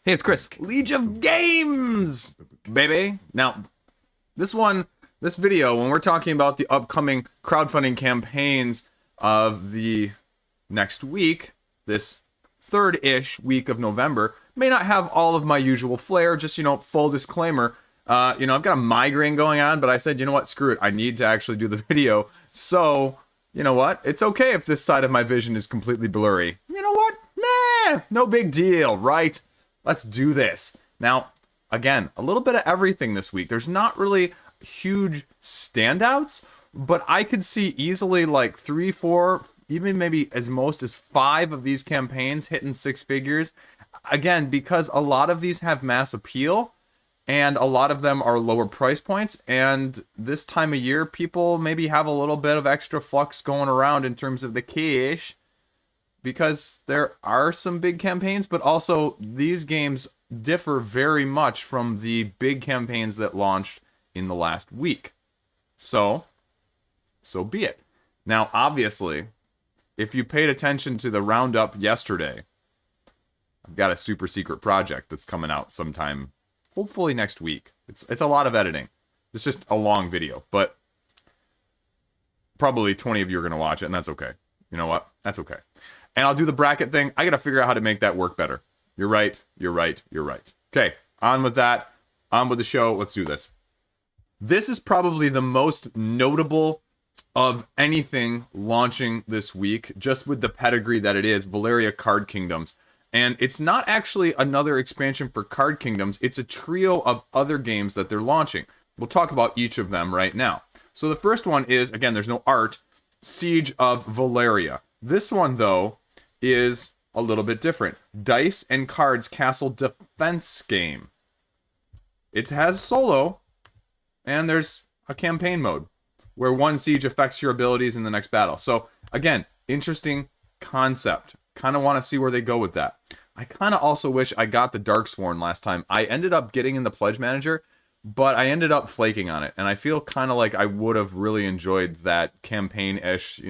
Hey, it's Chris. Liege of Games, baby. Now, this video, when we're talking about the upcoming crowdfunding campaigns of the next week, this third-ish week of November, may not have all of my usual flair. Just, full disclaimer. I've got a migraine going on, but I said, you know what, screw it. I need to actually do the video. So, you know what? It's okay if this side of my vision is completely blurry. You know what? Nah, no big deal, right? Let's do this. Now, again, a little bit of everything this week. There's not really huge standouts, but I could see easily like 3, 4, even maybe as most as 5 of these campaigns hitting 6 figures. Again, because a lot of these have mass appeal, and a lot of them are lower price points, and this time of year, people maybe have a little bit of extra flux going around in terms of the cash, because there are some big campaigns, but also these games differ very much from the big campaigns that launched in the last week. So be it. Now, obviously, if you paid attention to the roundup yesterday, I've got a super secret project that's coming out sometime, hopefully next week. It's a lot of editing. It's just a long video, but probably 20 of you are going to watch it, and that's okay. You know what? That's okay. And I'll do the bracket thing. I got to figure out how to make that work better. You're right. You're right. You're right. Okay, on with that. On with the show. Let's do this. This is probably the most notable of anything launching this week, just with the pedigree that it is, Valeria Card Kingdoms. And it's not actually another expansion for Card Kingdoms. It's a trio of other games that they're launching. We'll talk about each of them right now. So the first one is, again, there's no art, Siege of Valeria. This one, though, is a little bit different. Dice and Cards Castle Defense game. It has solo, and there's a campaign mode where one siege affects your abilities in the next battle. So, again, interesting concept. Kind of want to see where they go with that. I kind of also wish I got the Darksworn last time. I ended up getting in the Pledge Manager, but I ended up flaking on it. And I feel kind of like I would have really enjoyed that campaign-ish,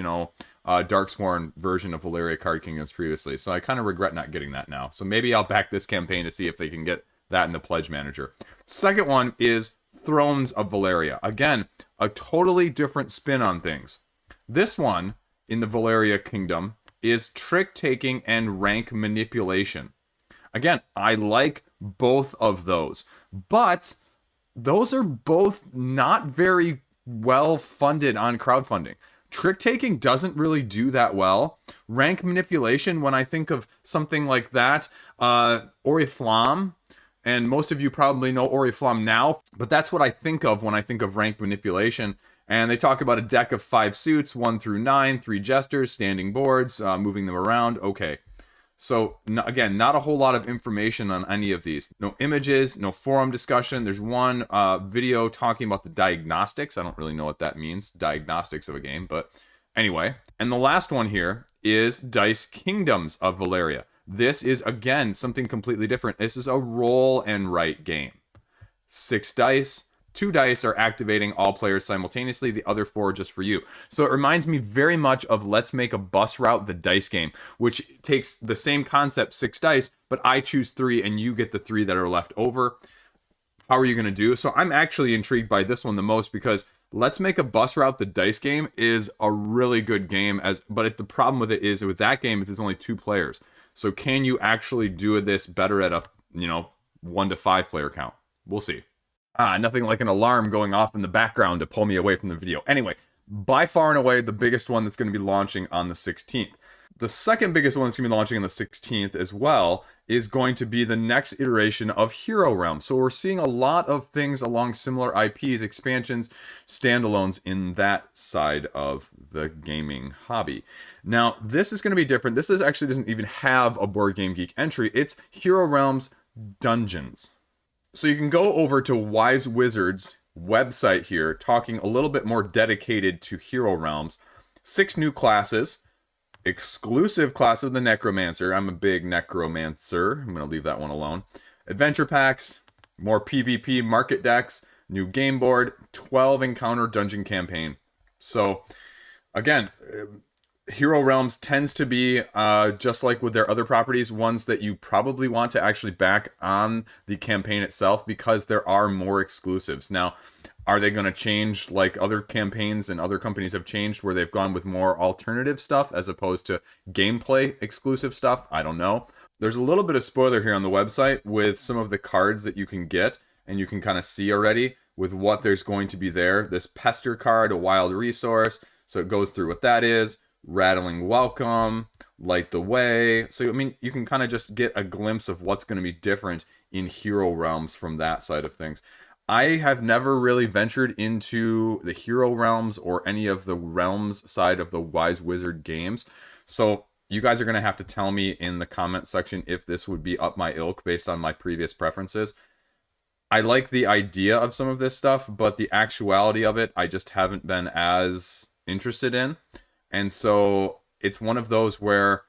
Darksworn version of Valeria Card Kingdoms previously. So I kind of regret not getting that now. So maybe I'll back this campaign to see if they can get that in the Pledge Manager. Second one is Thrones of Valeria. Again, a totally different spin on things. This one, in the Valeria Kingdom, is trick-taking and rank manipulation. Again, I like both of those. But those are both not very well funded on crowdfunding. Trick-taking doesn't really do that well. Rank manipulation, when I think of something like that, Oriflamme, and most of you probably know Oriflamme now, but that's what I think of when I think of rank manipulation. And they talk about a deck of 5 suits, 1 through 9, 3 jesters, standing boards, moving them around. Okay. So, again, not a whole lot of information on any of these. No images, no forum discussion. There's one video talking about the diagnostics. I don't really know what that means, diagnostics of a game, but anyway. And the last one here is Dice Kingdoms of Valeria. This is, again, something completely different. This is a roll and write game. 6 dice. 2 dice are activating all players simultaneously, the other 4 just for you. So it reminds me very much of Let's Make a Bus Route, the dice game, which takes the same concept, 6 dice, but I choose 3 and you get the 3 that are left over. How are you going to do? So I'm actually intrigued by this one the most because Let's Make a Bus Route, the dice game, is a really good game, but the problem with it is with that game is it's only 2 players. So can you actually do this better at a 1 to 5 player count? We'll see. Nothing like an alarm going off in the background to pull me away from the video. Anyway, by far and away, the biggest one that's going to be launching on the 16th. The second biggest one that's going to be launching on the 16th as well is going to be the next iteration of Hero Realm. So we're seeing a lot of things along similar IPs, expansions, standalones in that side of the gaming hobby. Now, this is going to be different. This actually doesn't even have a Board Game Geek entry. It's Hero Realms Dungeons. So you can go over to Wise Wizards' website here, talking a little bit more dedicated to Hero Realms. 6 new classes, exclusive class of the Necromancer. I'm a big Necromancer. I'm going to leave that one alone. Adventure packs, more PvP market decks, new game board, 12 encounter dungeon campaign. So, again, Hero Realms tends to be, just like with their other properties, ones that you probably want to actually back on the campaign itself because there are more exclusives. Now, are they going to change like other campaigns and other companies have changed where they've gone with more alternative stuff as opposed to gameplay exclusive stuff? I don't know. There's a little bit of spoiler here on the website with some of the cards that you can get, and you can kind of see already with what there's going to be there. This Pester card, a wild resource, so it goes through what that is. Rattling Welcome, Light the Way. So, I mean, you can kind of just get a glimpse of what's going to be different in Hero Realms from that side of things. I have never really ventured into the Hero Realms or any of the Realms side of the Wise Wizard games. So, you guys are going to have to tell me in the comment section if this would be up my ilk based on my previous preferences. I like the idea of some of this stuff, but the actuality of it, I just haven't been as interested in. And so it's one of those where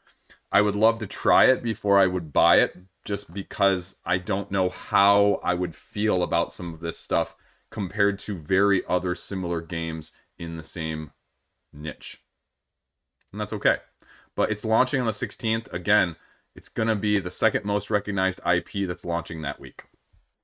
I would love to try it before I would buy it, just because I don't know how I would feel about some of this stuff compared to very other similar games in the same niche. And that's okay. But it's launching on the 16th. Again, it's going to be the second most recognized IP that's launching that week.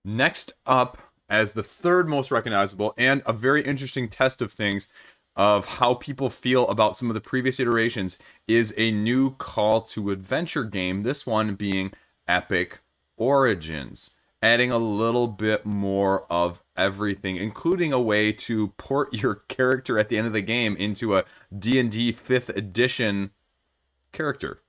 Next up, as the third most recognizable and a very interesting test of things, of how people feel about some of the previous iterations, is a new call to adventure game, this one being Epic Origins, adding a little bit more of everything, including a way to port your character at the end of the game into a D&D 5th edition character.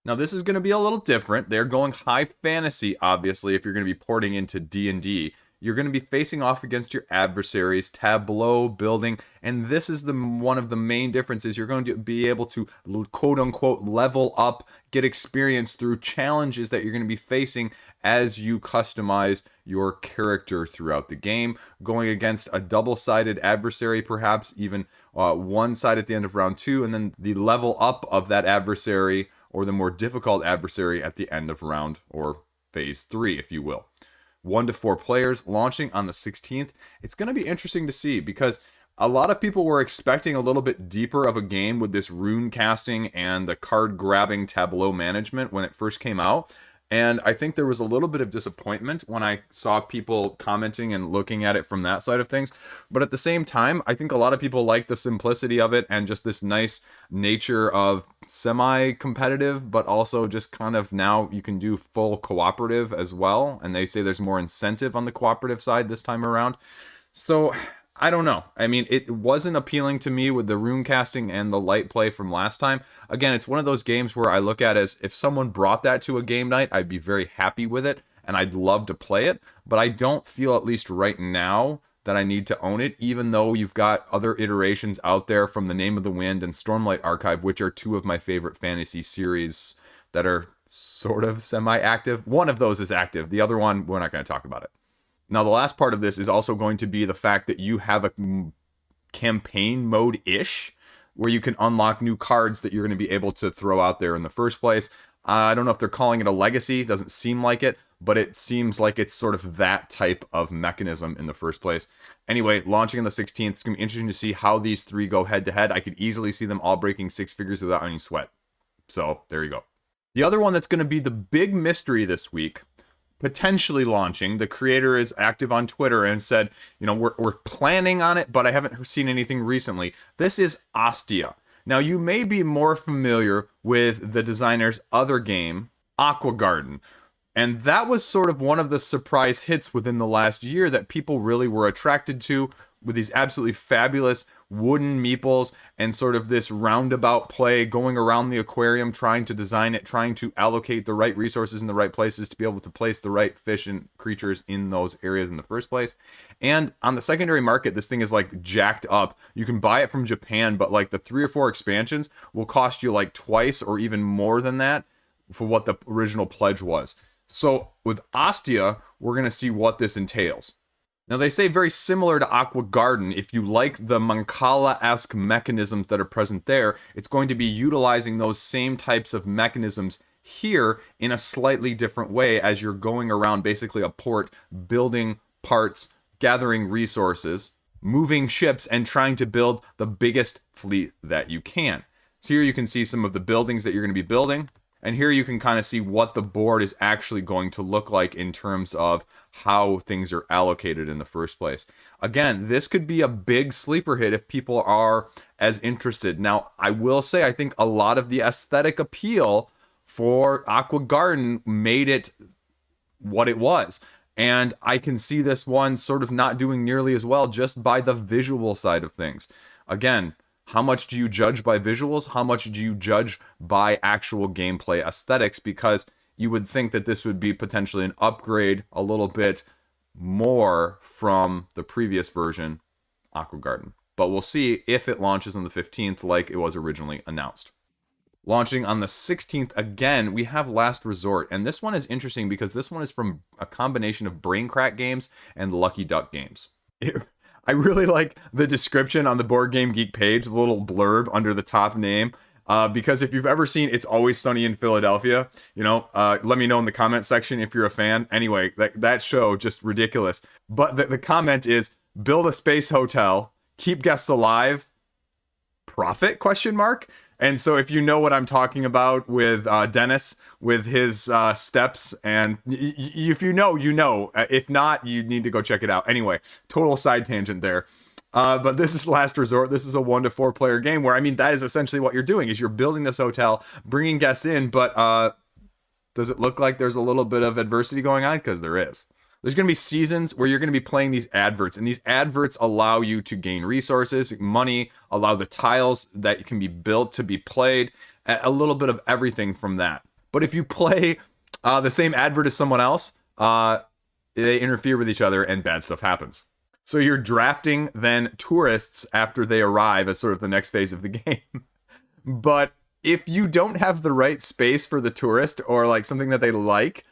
Now, this is going to be a little different. They're going high fantasy, obviously, if you're going to be porting into D&D. You're going to be facing off against your adversaries, tableau building, and this is one of the main differences. You're going to be able to quote-unquote level up, get experience through challenges that you're going to be facing as you customize your character throughout the game, going against a double-sided adversary, perhaps even one side at the end of round 2, and then the level up of that adversary, or the more difficult adversary at the end of round, or phase 3, if you will. 1 to 4 players, launching on the 16th. It's going to be interesting to see, because a lot of people were expecting a little bit deeper of a game with this rune casting and the card grabbing tableau management when it first came out. And I think there was a little bit of disappointment when I saw people commenting and looking at it from that side of things. But at the same time, I think a lot of people like the simplicity of it and just this nice nature of semi-competitive, but also just kind of now you can do full cooperative as well. And they say there's more incentive on the cooperative side this time around. So I don't know. I mean, it wasn't appealing to me with the rune casting and the light play from last time. Again, it's one of those games where I look at it as if someone brought that to a game night, I'd be very happy with it and I'd love to play it. But I don't feel, at least right now, that I need to own it, even though you've got other iterations out there from The Name of the Wind and Stormlight Archive, which are two of my favorite fantasy series that are sort of semi-active. One of those is active. The other one, we're not going to talk about it. Now, the last part of this is also going to be the fact that you have a campaign mode-ish, where you can unlock new cards that you're going to be able to throw out there in the first place. I don't know if they're calling it a legacy. It doesn't seem like it, but it seems like it's sort of that type of mechanism in the first place. Anyway, launching on the 16th, it's going to be interesting to see how these three go head-to-head. I could easily see them all breaking 6 figures without any sweat. So, there you go. The other one that's going to be the big mystery this week, potentially launching. The creator is active on Twitter and said, you know, we're planning on it, but I haven't seen anything recently. This is Ostia. Now, you may be more familiar with the designer's other game, Aqua Garden. And that was sort of one of the surprise hits within the last year that people really were attracted to, with these absolutely fabulous wooden meeples and sort of this roundabout play, going around the aquarium, trying to design it, trying to allocate the right resources in the right places to be able to place the right fish and creatures in those areas in the first place. And on the secondary market, this thing is like jacked up. You can buy it from Japan, but like the 3 or 4 expansions will cost you like twice or even more than that for what the original pledge was. So with Ostia, we're going to see what this entails. Now, they say very similar to Aqua Garden. If you like the Mancala-esque mechanisms that are present there, it's going to be utilizing those same types of mechanisms here in a slightly different way as you're going around basically a port, building parts, gathering resources. moving ships and trying to build the biggest fleet that you can. So here you can see some of the buildings that you're going to be building. And here you can kind of see what the board is actually going to look like in terms of how things are allocated in the first place. Again, this could be a big sleeper hit if people are as interested. Now, I will say, I think a lot of the aesthetic appeal for Aqua Garden made it what it was. And I can see this one sort of not doing nearly as well just by the visual side of things. Again, how much do you judge by visuals? How much do you judge by actual gameplay aesthetics? Because you would think that this would be potentially an upgrade a little bit more from the previous version, Aqua Garden. But we'll see if it launches on the 15th like it was originally announced. Launching on the 16th, again, we have Last Resort. And this one is interesting because this one is from a combination of Brain Crack Games and Lucky Duck Games. I really like the description on the Board Game Geek page, the little blurb under the top name. Because if you've ever seen It's Always Sunny in Philadelphia, let me know in the comment section if you're a fan. Anyway, that show, just ridiculous. But the comment is, build a space hotel, keep guests alive, profit, ? And so if you know what I'm talking about with Dennis, with his steps, and if you know, you know. If not, you need to go check it out. Anyway, total side tangent there. But this is Last Resort. This is a 1 to 4 player game where, that is essentially what you're doing, is you're building this hotel, bringing guests in, but does it look like there's a little bit of adversity going on? Because there is. There's going to be seasons where you're going to be playing these adverts, and these adverts allow you to gain resources, money, allow the tiles that can be built to be played, a little bit of everything from that. But if you play the same advert as someone else, they interfere with each other and bad stuff happens. So you're drafting then tourists after they arrive as sort of the next phase of the game. But if you don't have the right space for the tourist or like something that they like,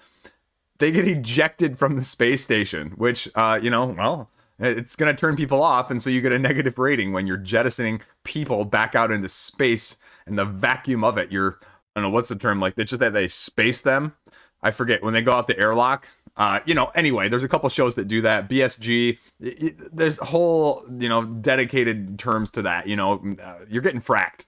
they get ejected from the space station, which, it's going to turn people off. And so you get a negative rating when you're jettisoning people back out into space and the vacuum of it. I don't know, what's the term? Like, it's just that they space them. I forget, when they go out the airlock. Anyway, there's a couple shows that do that. BSG, there's whole, dedicated terms to that. You're getting fracked.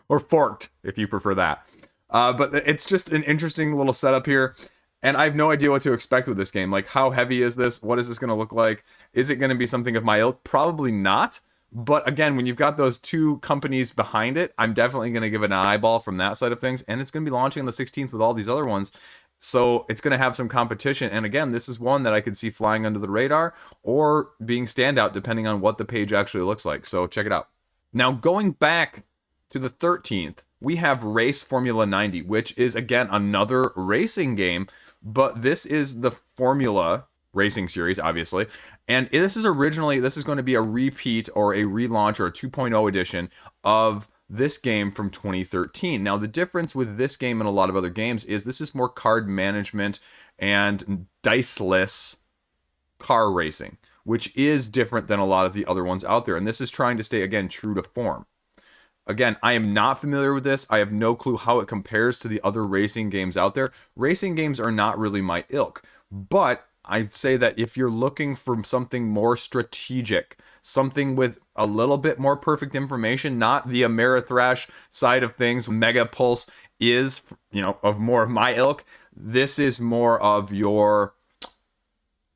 Or forked, if you prefer that. But it's just an interesting little setup here. And I have no idea what to expect with this game. Like, how heavy is this? What is this going to look like? Is it going to be something of my ilk? Probably not. But again, when you've got those two companies behind it, I'm definitely going to give it an eyeball from that side of things. And it's going to be launching on the 16th with all these other ones. So it's going to have some competition. And again, this is one that I could see flying under the radar or being standout depending on what the page actually looks like. So check it out. Now, going back to the 13th, we have Race Formula 90, which is, again, another racing game, but this is the Formula racing series, obviously. And this is going to be a repeat or a relaunch or a 2.0 edition of this game from 2013. Now, the difference with this game and a lot of other games is this is more card management and diceless car racing, which is different than a lot of the other ones out there. And this is trying to stay, again, true to form. Again, I am not familiar with this. I have no clue how it compares to the other racing games out there. Racing games are not really my ilk. But I'd say that if you're looking for something more strategic, something with a little bit more perfect information, not the Ameritrash side of things, Mega Pulse is, of more of my ilk. This is more of your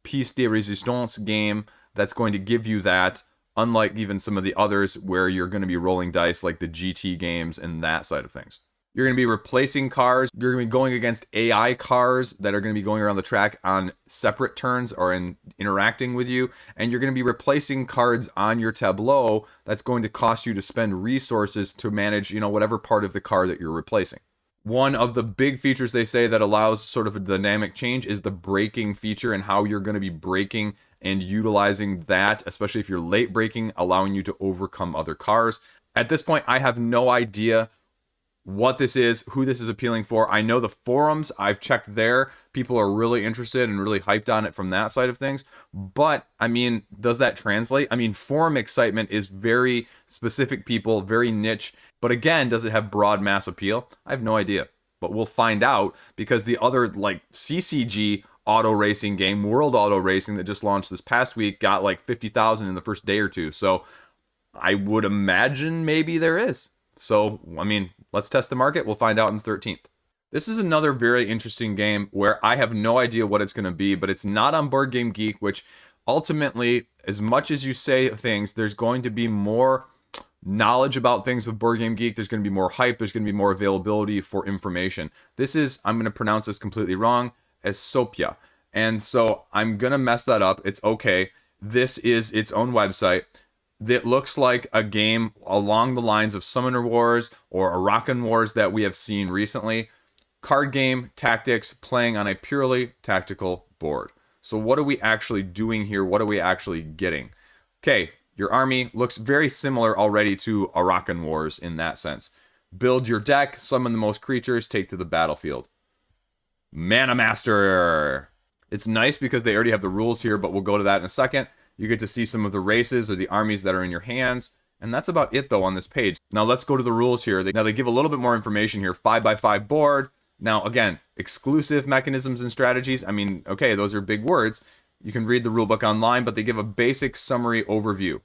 piece de resistance game that's going to give you that. Unlike even some of the others where you're going to be rolling dice like the GT games and that side of things. You're going to be replacing cars. You're going to be going against AI cars that are going to be going around the track on separate turns or interacting with you. And you're going to be replacing cards on your tableau that's going to cost you to spend resources to manage, whatever part of the car that you're replacing. One of the big features they say that allows sort of a dynamic change is the braking feature and how you're going to be braking and utilizing that, especially if you're late braking, allowing you to overcome other cars. At this point, I have no idea what this is, who this is appealing for. I know the forums, I've checked there. People are really interested and really hyped on it from that side of things. But, does that translate? Forum excitement is very specific people, very niche. But again, does it have broad mass appeal? I have no idea. But we'll find out because the other, like CCG, auto racing game, World Auto Racing, that just launched this past week, got like 50,000 in the first day or two. So I would imagine maybe there is. So, I mean, let's test the market. We'll find out on the 13th. This is another very interesting game where I have no idea what it's going to be, but it's not on Board Game Geek, which ultimately, as much as you say things, there's going to be more knowledge about things with Board Game Geek. There's going to be more hype. There's going to be more availability for information. This is, I'm going to pronounce this completely wrong, Esopya. And so I'm going to mess that up. It's okay. This is its own website that looks like a game along the lines of Summoner Wars or Arakan Wars that we have seen recently. Card game, tactics, playing on a purely tactical board. So what are we actually doing here? What are we actually getting? Okay, your army looks very similar already to Arakan Wars in that sense. Build your deck, summon the most creatures, take to the battlefield. Mana Master! It's nice because they already have the rules here, but we'll go to that in a second. You get to see some of the races or the armies that are in your hands. And that's about it, though, on this page. Now, let's go to the rules here. Now, they give a little bit more information here. 5x5 board. Now, again, exclusive mechanisms and strategies. I mean, okay, those are big words. You can read the rulebook online, but they give a basic summary overview.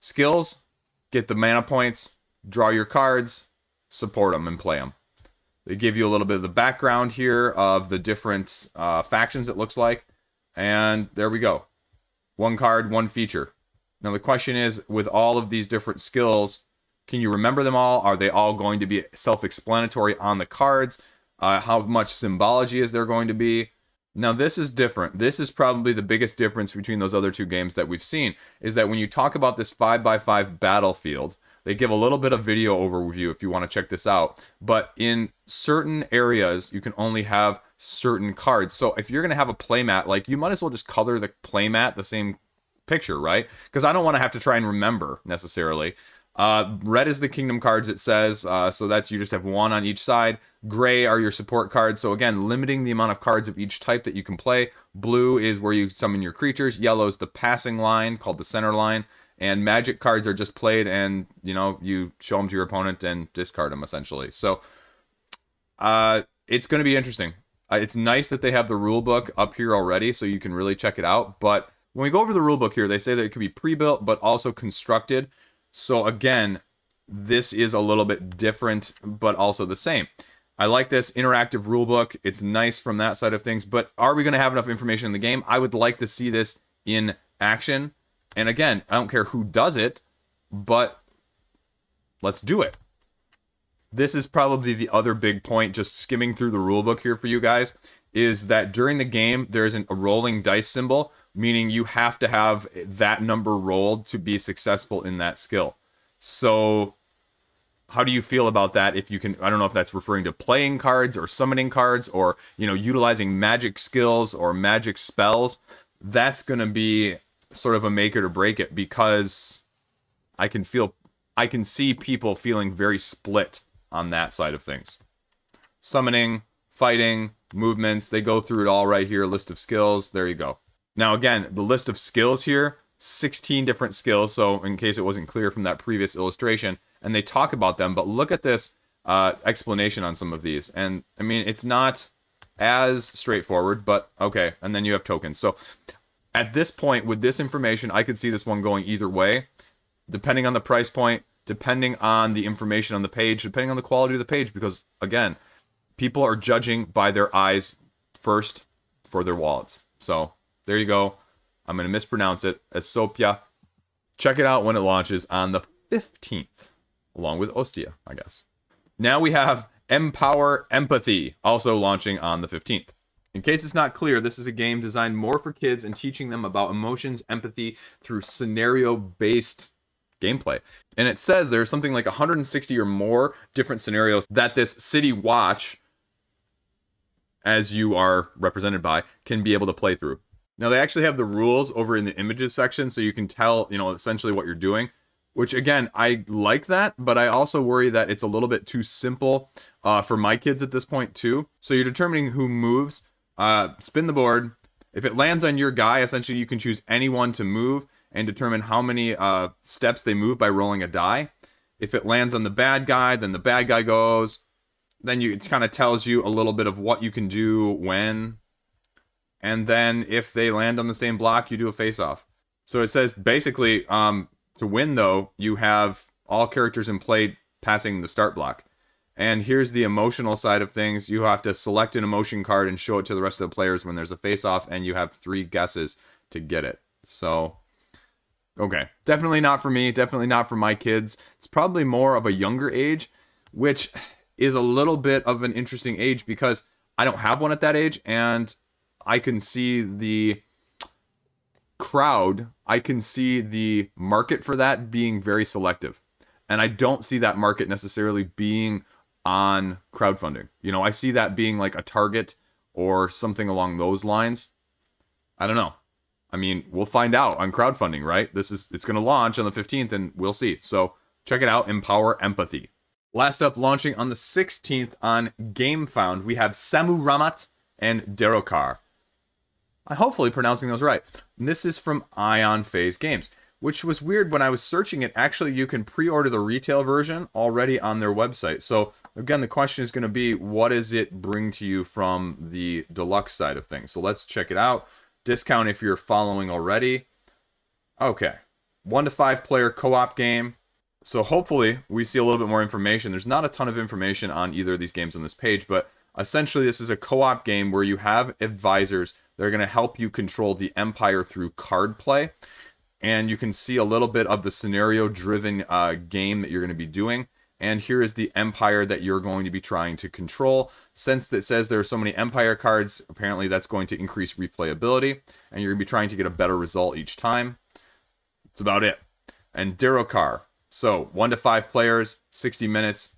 Skills, get the mana points, draw your cards, support them, and play them. They give you a little bit of the background here of the different factions, it looks like. And there we go. One card, one feature. Now, the question is, with all of these different skills, can you remember them all? Are they all going to be self-explanatory on the cards? How much symbology is there going to be? Now, this is different. This is probably the biggest difference between those other two games that we've seen, is that when you talk about this 5x5 battlefield, they give a little bit of video overview if you want to check this out. But in certain areas, you can only have certain cards. So if you're going to have a playmat, like, you might as well just color the playmat the same picture, right? Because I don't want to have to try and remember necessarily. Red is the kingdom cards, it says, so that's, you just have one on each side. Gray are your support cards, so again, limiting the amount of cards of each type that you can play. Blue is where you summon your creatures. Yellow is the passing line, called the center line. And magic cards are just played, and, you know, you show them to your opponent and discard them, essentially. So, it's going to be interesting. It's nice that they have the rule book up here already, so you can really check it out. But when we go over the rule book here, they say that it can be pre-built, but also constructed. So again, this is a little bit different, but also the same. I like this interactive rulebook. It's nice from that side of things, but are we going to have enough information in the game? I would like to see this in action. And again, I don't care who does it, but let's do it. This is probably the other big point, just skimming through the rulebook here for you guys, is that during the game, there isn't a rolling dice symbol, meaning you have to have that number rolled to be successful in that skill. So how do you feel about that? If you can, I don't know if that's referring to playing cards or summoning cards or, you know, utilizing magic skills or magic spells. That's going to be sort of a make it or break it, because I can see people feeling very split on that side of things. Summoning, fighting, movements, they go through it all right here. List of skills. There you go. Now, again, the list of skills here, 16 different skills. So in case it wasn't clear from that previous illustration, and they talk about them, but look at this explanation on some of these. And I mean, it's not as straightforward, but okay. And then you have tokens. So at this point, with this information, I could see this one going either way, depending on the price point, depending on the information on the page, depending on the quality of the page, because again, people are judging by their eyes first for their wallets. So there you go. I'm going to mispronounce it. Esopya. Check it out when it launches on the 15th, along with Ostia, I guess. Now we have Empower Empathy, also launching on the 15th. In case it's not clear, this is a game designed more for kids and teaching them about emotions, empathy, through scenario-based gameplay. And it says there's something like 160 or more different scenarios that this city watch, as you are represented by, can be able to play through. Now, they actually have the rules over in the images section, so you can tell, you know, essentially what you're doing, which, again, I like that, but I also worry that it's a little bit too simple for my kids at this point, too. So you're determining who moves, spin the board. If it lands on your guy, essentially you can choose anyone to move and determine how many steps they move by rolling a die. If it lands on the bad guy, then the bad guy goes. Then it kind of tells you a little bit of what you can do when. and then if they land on the same block, you do a face-off. So it says basically, to win though, you have all characters in play passing the start block. And here's the emotional side of things. You have to select an emotion card and show it to the rest of the players when there's a face-off, and you have 3 guesses to get it. So, okay. Definitely not for me. Definitely not for my kids. It's probably more of a younger age, which is a little bit of an interesting age because I don't have one at that age, and I can see the crowd, I can see the market for that being very selective. And I don't see that market necessarily being on crowdfunding. You know, I see that being like a Target or something along those lines. I don't know. I mean, we'll find out on crowdfunding, right? It's going to launch on the 15th and we'll see. So check it out, Empower Empathy. Last up, launching on the 16th on Gamefound, we have Sammu-Ramat and Derrocar. I'm hopefully pronouncing those right. And this is from Ion Phase Games, which was weird when I was searching it. Actually, you can pre-order the retail version already on their website. So again, the question is going to be, what does it bring to you from the deluxe side of things? So let's check it out. Discount if you're following already. Okay. 1 to 5 player co-op game. So hopefully we see a little bit more information. There's not a ton of information on either of these games on this page, but essentially this is a co-op game where you have advisors that are going to help you control the empire through card play. And you can see a little bit of the scenario-driven game that you're going to be doing. And here is the empire that you're going to be trying to control. Since it says there are so many empire cards, apparently that's going to increase replayability. And you're going to be trying to get a better result each time. That's about it. And Derrocar. So 1 to 5 players, 60 minutes,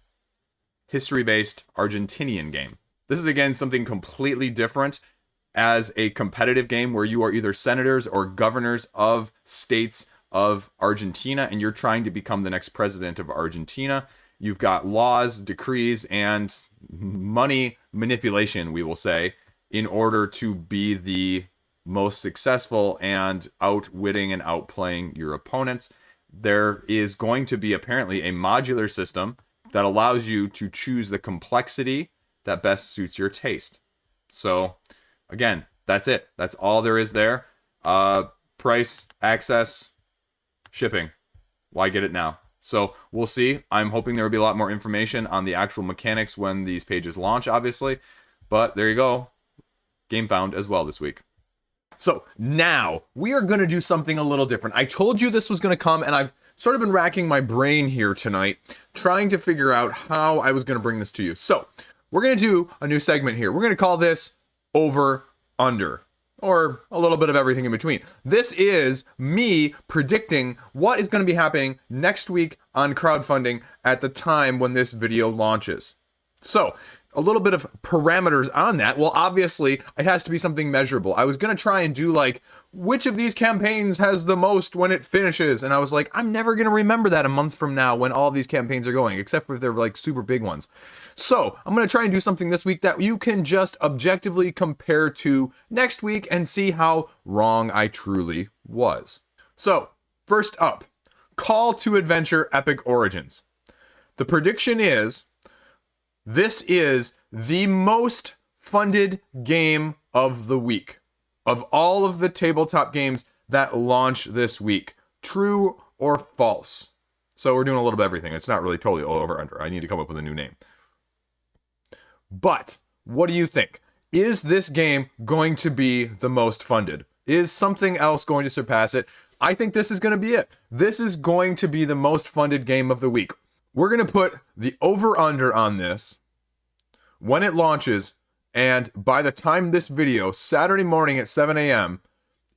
history-based Argentinian game. This is, again, something completely different as a competitive game where you are either senators or governors of states of Argentina, and you're trying to become the next president of Argentina. You've got laws, decrees, and money manipulation, we will say, in order to be the most successful and outwitting and outplaying your opponents. There is going to be apparently a modular system that allows you to choose the complexity that best suits your taste. So, again, that's it. That's all there is there. Price, access, shipping. Why get it now? So we'll see. I'm hoping there will be a lot more information on the actual mechanics when these pages launch, obviously. But there you go. Gamefound as well this week. So now we are going to do something a little different. I told you this was going to come, and I've sort of been racking my brain here tonight, trying to figure out how I was going to bring this to you. So we're going to do a new segment here. We're going to call this Over Under, or a little bit of everything in between. This is me predicting what is going to be happening next week on crowdfunding at the time when this video launches. So a little bit of parameters on that. Well, obviously, it has to be something measurable. I was going to try and do like, which of these campaigns has the most when it finishes? And I was like, I'm never going to remember that a month from now when all these campaigns are going, except for if they're like super big ones. So I'm going to try and do something this week that you can just objectively compare to next week and see how wrong I truly was. So first up, Call to Adventure Epic Origins. The prediction is this is the most funded game of the week of all of the tabletop games that launch this week. True or false? So we're doing a little bit of everything. It's not really totally over under. I need to come up with a new name. But what do you think? Is this game going to be the most funded? Is something else going to surpass it? I think this is going to be it. This is going to be the most funded game of the week. We're going to put the over-under on this when it launches, and by the time this video, Saturday morning at 7 a.m.,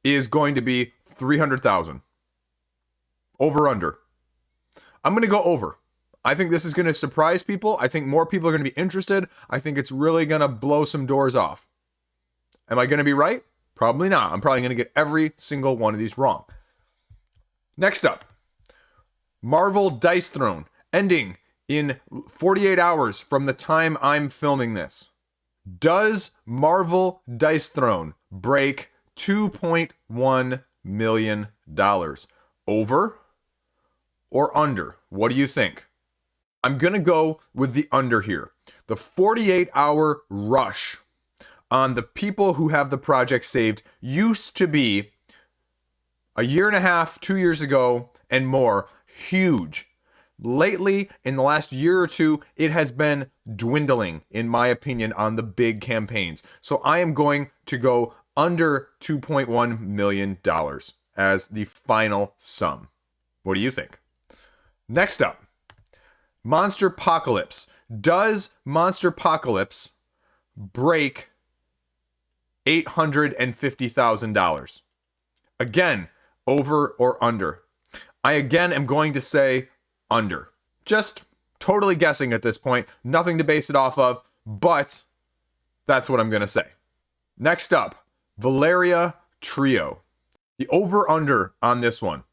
is going to be 300,000. Over-under. I'm going to go over. I think this is going to surprise people. I think more people are going to be interested. I think it's really going to blow some doors off. Am I going to be right? Probably not. I'm probably going to get every single one of these wrong. Next up, Marvel Dice Throne, ending in 48 hours from the time I'm filming this. Does Marvel Dice Throne break $2.1 million? Over or under? What do you think? I'm going to go with the under here. The 48-hour rush on the people who have the project saved used to be a year and a half, 2 years ago, and more, huge. Lately, in the last year or two, it has been dwindling, in my opinion, on the big campaigns. So I am going to go under $2.1 million as the final sum. What do you think? Next up, Monsterpocalypse. Does Monsterpocalypse break $850,000? Again, over or under? I again am going to say under. Just totally guessing at this point. Nothing to base it off of, but that's what I'm going to say. Next up, Valeria Trio. The over-under on this one.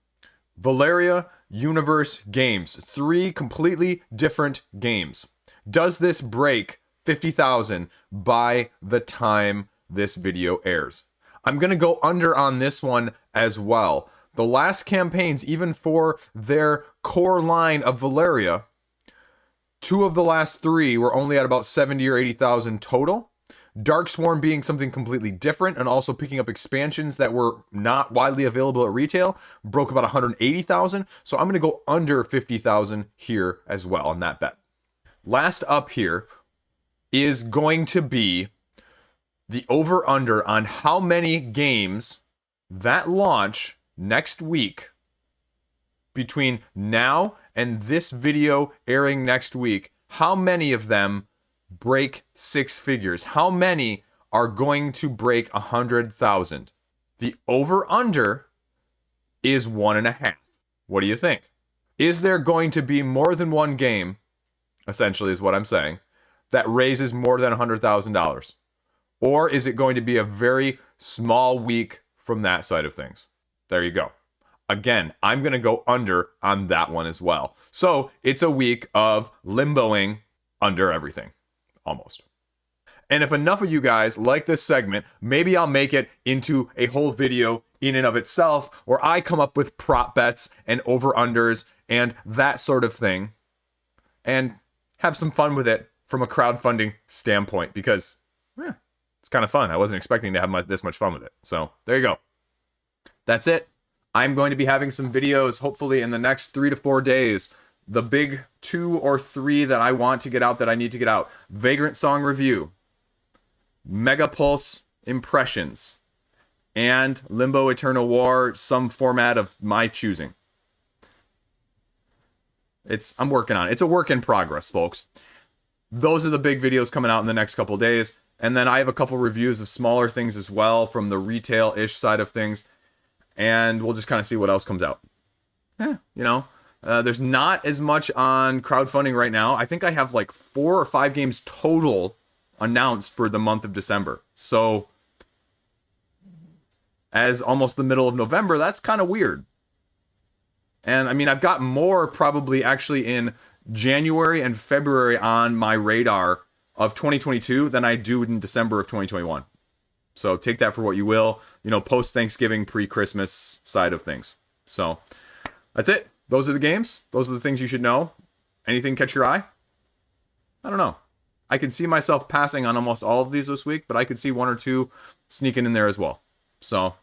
Valeria Universe Games. 3 completely different games. Does this break 50,000 by the time this video airs? I'm going to go under on this one as well. The last campaigns, even for their core line of Valeria, 2 of the last 3 were only at about 70 or 80,000 total. Darksworn being something completely different and also picking up expansions that were not widely available at retail, broke about 180,000. So I'm going to go under 50,000 here as well on that bet. Last up here is going to be the over-under on how many games that launch next week, between now and this video airing next week, how many of them break 6 figures? How many are going to break 100,000? The over-under is 1.5. What do you think? Is there going to be more than one game, essentially is what I'm saying, that raises more than $100,000? Or is it going to be a very small week from that side of things? There you go. Again, I'm going to go under on that one as well. So it's a week of limboing under everything, almost. And if enough of you guys like this segment, maybe I'll make it into a whole video in and of itself, where I come up with prop bets and over-unders and that sort of thing, and have some fun with it from a crowdfunding standpoint, because it's kind of fun. I wasn't expecting to have this much fun with it. So there you go. That's it. I'm going to be having some videos, hopefully in the next 3 to 4 days. The big 2 or 3 that I want to get out, that I need to get out. Vagrant Song Review, Mega Pulse Impressions, and Limbo Eternal War, some format of my choosing. I'm working on it. It's a work in progress, folks. Those are the big videos coming out in the next couple days. And then I have a couple reviews of smaller things as well from the retail-ish side of things. And we'll just kind of see what else comes out. There's not as much on crowdfunding right now. I think I have like 4 or 5 games total announced for the month of December. So, as almost the middle of November, that's kind of weird. And I mean, I've got more probably actually in January and February on my radar of 2022 than I do in December of 2021. So take that for what you will, post-Thanksgiving, pre-Christmas side of things. So that's it. Those are the games. Those are the things you should know. Anything catch your eye? I don't know. I can see myself passing on almost all of these this week, but I could see 1 or 2 sneaking in there as well. So,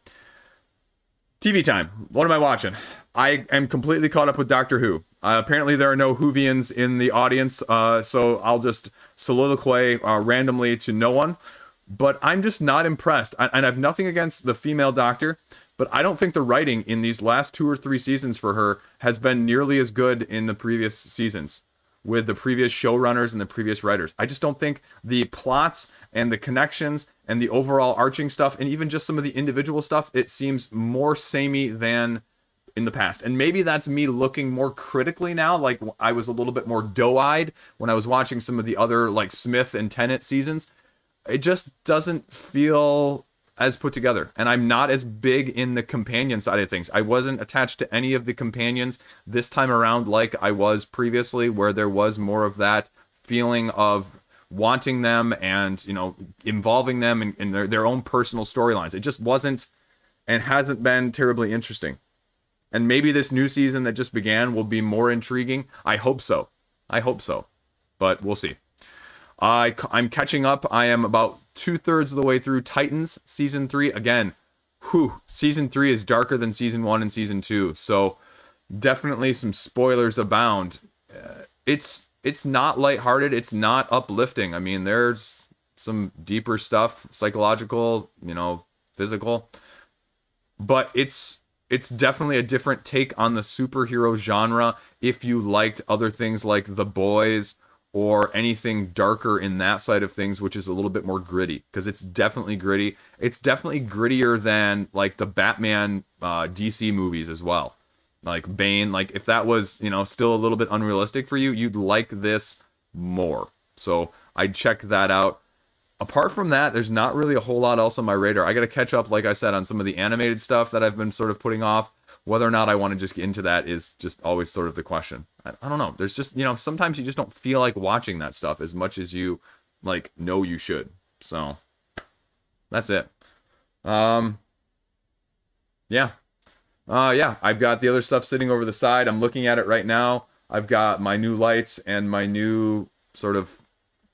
TV time. What am I watching? I am completely caught up with Doctor Who. Apparently there are no Whovians in the audience, so I'll just soliloquy randomly to no one. But I'm just not impressed. And I have nothing against the female doctor, but I don't think the writing in these last 2 or 3 seasons for her has been nearly as good in the previous seasons with the previous showrunners and the previous writers. I just don't think the plots and the connections and the overall arching stuff, and even just some of the individual stuff, it seems more samey than in the past. And maybe that's me looking more critically now. Like, I was a little bit more doe-eyed when I was watching some of the other, like, Smith and Tennant seasons. It just doesn't feel as put together. And I'm not as big in the companion side of things. I wasn't attached to any of the companions this time around like I was previously, where there was more of that feeling of wanting them and, involving them in their own personal storylines. It just wasn't and hasn't been terribly interesting. And maybe this new season that just began will be more intriguing. I hope so. But we'll see. I'm catching up. I am about 2/3 of the way through Titans season 3. Again, season 3 is darker than season 1 and season 2. So definitely some spoilers abound. It's not lighthearted. It's not uplifting. I mean, there's some deeper stuff, psychological, physical. But it's definitely a different take on the superhero genre if you liked other things like The Boys or anything darker in that side of things, which is a little bit more gritty, because it's definitely gritty. It's definitely grittier than like the Batman DC movies as well. Like Bane, like if that was, still a little bit unrealistic for you, you'd like this more. So I'd check that out. Apart from that, there's not really a whole lot else on my radar. I got to catch up, like I said, on some of the animated stuff that I've been sort of putting off. Whether or not I want to just get into that is just always sort of the question. I don't know. There's just, sometimes you just don't feel like watching that stuff as much as you, know you should. So, that's it. Yeah. I've got the other stuff sitting over the side. I'm looking at it right now. I've got my new lights and my new sort of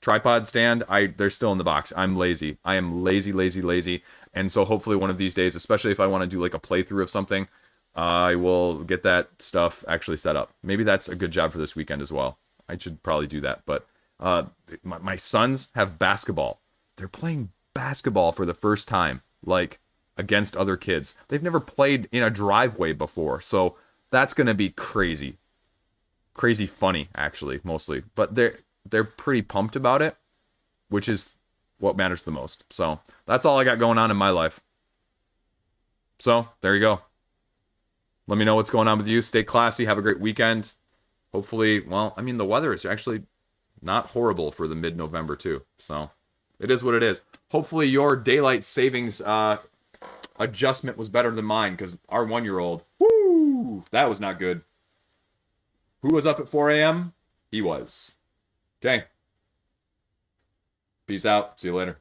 tripod stand. They're still in the box. I'm lazy. I am lazy. And so hopefully one of these days, especially if I want to do like a playthrough of something, I will get that stuff actually set up. Maybe that's a good job for this weekend as well. I should probably do that. But my sons have basketball. They're playing basketball for the first time, like against other kids. They've never played in a driveway before. So that's going to be crazy. Crazy funny, actually, mostly. But they're pretty pumped about it, which is what matters the most. So that's all I got going on in my life. So there you go. Let me know what's going on with you. Stay classy. Have a great weekend. Hopefully, the weather is actually not horrible for the mid-November too. So it is what it is. Hopefully your daylight savings adjustment was better than mine, because our 1-year-old, that was not good. Who was up at 4 a.m.? He was. Okay. Peace out. See you later.